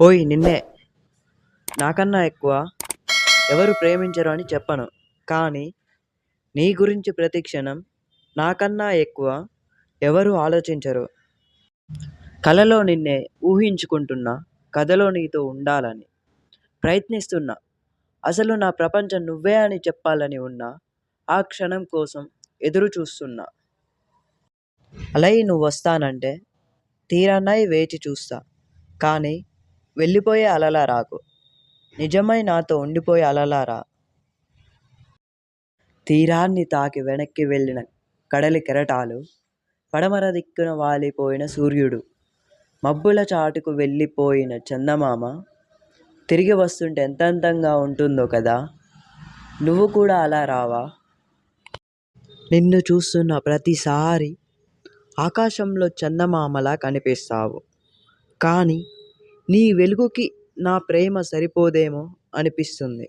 ఓయ్ నిన్నే. నాకన్నా ఎక్కువ ఎవరు ప్రేమించరు అని చెప్పను. కానీ నీ గురించి ప్రతి క్షణం నాకన్నా ఎక్కువ ఎవరు ఆలోచించరు. కలలో నిన్నే ఊహించుకుంటున్నా, కథలో నీతో ఉండాలని ప్రయత్నిస్తున్నా. అసలు నా ప్రపంచం నువ్వే అని చెప్పాలని ఉన్నా. ఆ క్షణం కోసం ఎదురు చూస్తున్నా. అలై నువ్వొస్తానంటే తీరానై వేచి చూస్తా. కానీ వెళ్ళిపోయే అలలా రాకు. నిజమై నాతో ఉండిపోయే అలలా రా. తీరాన్ని తాకి వెనక్కి వెళ్ళిన కడలి కెరటాలు, పడమర దిక్కున వాలిపోయిన సూర్యుడు, మబ్బుల చాటుకు వెళ్ళిపోయిన చందమామ తిరిగి వస్తుంటే ఎంత అందంగా ఉంటుందో కదా. నువ్వు కూడా అలా రావా? నిన్ను చూస్తున్న ప్రతిసారి ఆకాశంలో చందమామలా కనిపిస్తావు. కానీ నీ వెలుగుకి నా ప్రేమ సరిపోదేమో అనిపిస్తుంది.